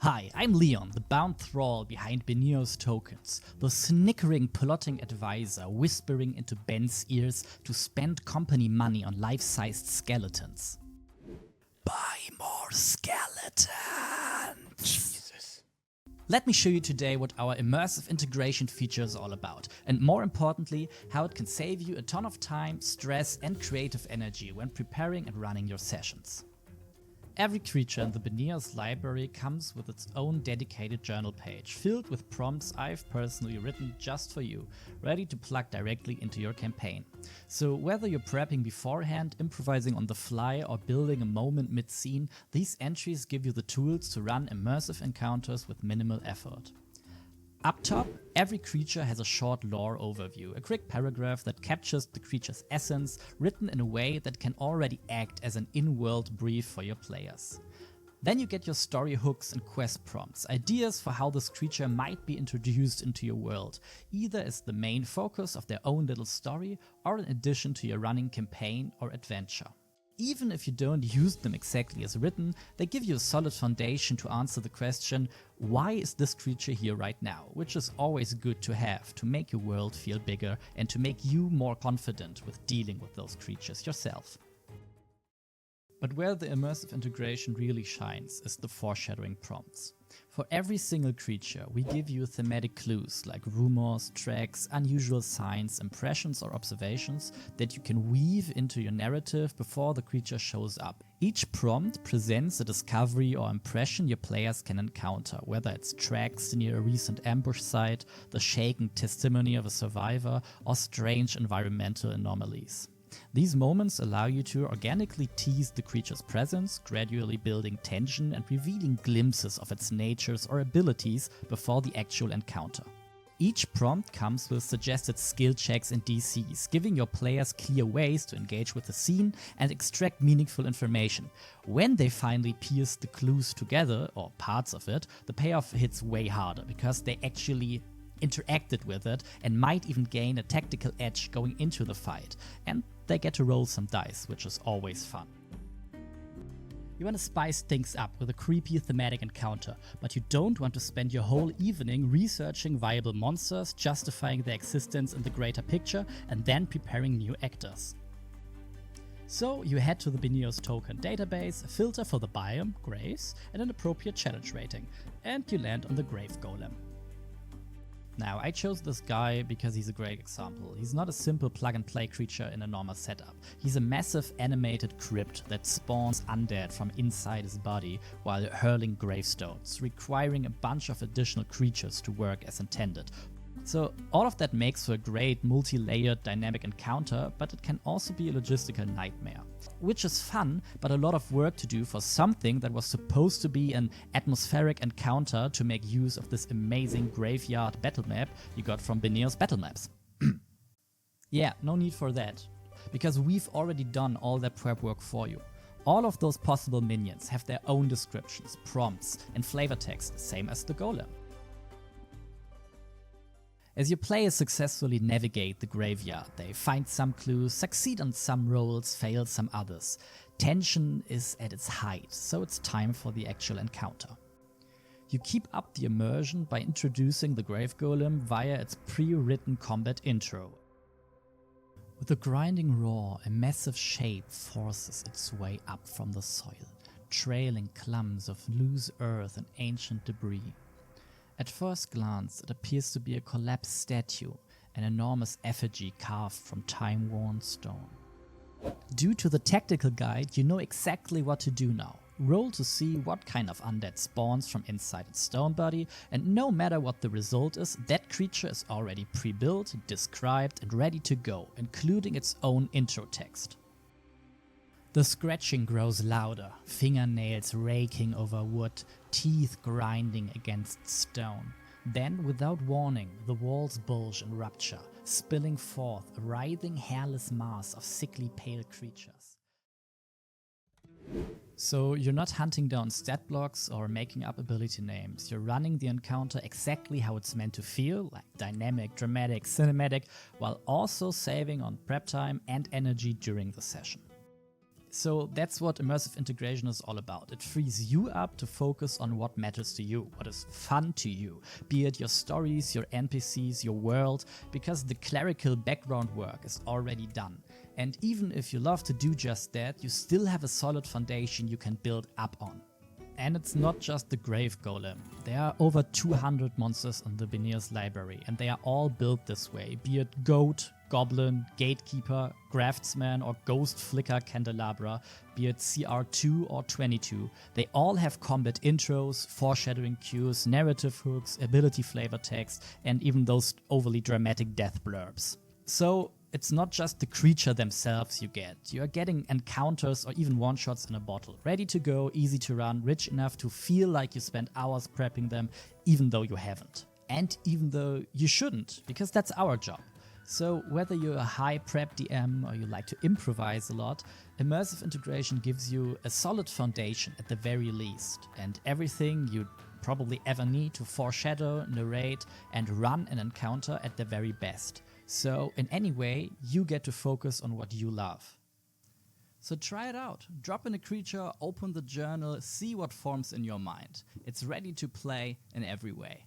Hi, I'm Leon, the bound thrall behind Beneos Tokens, the snickering plotting advisor whispering into Ben's ears to spend company money on life-sized skeletons. Buy more skeletons! Jesus. Let me show you today what our immersive integration feature is all about, and more importantly, how it can save you a ton of time, stress and creative energy when preparing and running your sessions. Every creature in the Beneos library comes with its own dedicated journal page, filled with prompts I've personally written just for you, ready to plug directly into your campaign. So whether you're prepping beforehand, improvising on the fly, or building a moment mid-scene, these entries give you the tools to run immersive encounters with minimal effort. Up top, every creature has a short lore overview, a quick paragraph that captures the creature's essence, written in a way that can already act as an in-world brief for your players. Then you get your story hooks and quest prompts, ideas for how this creature might be introduced into your world, either as the main focus of their own little story or in addition to your running campaign or adventure. Even if you don't use them exactly as written, they give you a solid foundation to answer the question, why is this creature here right now? Which is always good to have to make your world feel bigger and to make you more confident with dealing with those creatures yourself. But where the immersive integration really shines is the foreshadowing prompts. For every single creature, we give you thematic clues like rumors, tracks, unusual signs, impressions or observations that you can weave into your narrative before the creature shows up. Each prompt presents a discovery or impression your players can encounter, whether it's tracks near a recent ambush site, the shaken testimony of a survivor, or strange environmental anomalies. These moments allow you to organically tease the creature's presence, gradually building tension and revealing glimpses of its natures or abilities before the actual encounter. Each prompt comes with suggested skill checks and DCs, giving your players clear ways to engage with the scene and extract meaningful information. When they finally piece the clues together, or parts of it, the payoff hits way harder because they actually interacted with it and might even gain a tactical edge going into the fight, and they get to roll some dice, which is always fun. You want to spice things up with a creepy thematic encounter, but you don't want to spend your whole evening researching viable monsters, justifying their existence in the greater picture, and then preparing new actors. So you head to the Beneos token database, filter for the biome, graves, and an appropriate challenge rating, and you land on the grave golem. Now, I chose this guy because he's a great example. He's not a simple plug-and-play creature in a normal setup. He's a massive animated crypt that spawns undead from inside his body while hurling gravestones, requiring a bunch of additional creatures to work as intended. So all of that makes for a great multi-layered dynamic encounter, but it can also be a logistical nightmare. Which is fun, but a lot of work to do for something that was supposed to be an atmospheric encounter to make use of this amazing graveyard battle map you got from Beneos Battlemaps. Yeah, no need for that, because we've already done all that prep work for you. All of those possible minions have their own descriptions, prompts, and flavor text, same as the golem. As your players successfully navigate the graveyard, they find some clues, succeed on some rolls, fail some others. Tension is at its height, so it's time for the actual encounter. You keep up the immersion by introducing the grave golem via its pre-written combat intro. With a grinding roar, a massive shape forces its way up from the soil, trailing clumps of loose earth and ancient debris. At first glance, it appears to be a collapsed statue, an enormous effigy carved from time-worn stone. Due to the tactical guide, you know exactly what to do now. Roll to see what kind of undead spawns from inside its stone body, and no matter what the result is, that creature is already pre-built, described and ready to go, including its own intro text. The scratching grows louder, fingernails raking over wood, teeth grinding against stone. Then, without warning, the walls bulge and rupture, spilling forth a writhing, hairless mass of sickly pale creatures. So you're not hunting down stat blocks or making up ability names, you're running the encounter exactly how it's meant to feel, like dynamic, dramatic, cinematic, while also saving on prep time and energy during the session. So that's what immersive integration is all about. It frees you up to focus on what matters to you, what is fun to you, be it your stories, your NPCs, your world, because the clerical background work is already done. And even if you love to do just that, you still have a solid foundation you can build up on. And it's not just the Grave Golem. There are over 200 monsters in the Beneos library, and they are all built this way, be it Goat, Goblin, Gatekeeper, Craftsman or Ghost Flicker Candelabra, be it CR2 or 22. They all have combat intros, foreshadowing cues, narrative hooks, ability flavor text, and even those overly dramatic death blurbs. So it's not just the creature themselves you get. You're getting encounters or even one-shots in a bottle. Ready to go, easy to run, rich enough to feel like you spent hours prepping them, even though you haven't. And even though you shouldn't, because that's our job. So whether you're a high prep DM or you like to improvise a lot, immersive integration gives you a solid foundation at the very least, and everything you'd probably ever need to foreshadow, narrate, and run an encounter at the very best. So in any way, you get to focus on what you love. So try it out. Drop in a creature, open the journal, see what forms in your mind. It's ready to play in every way.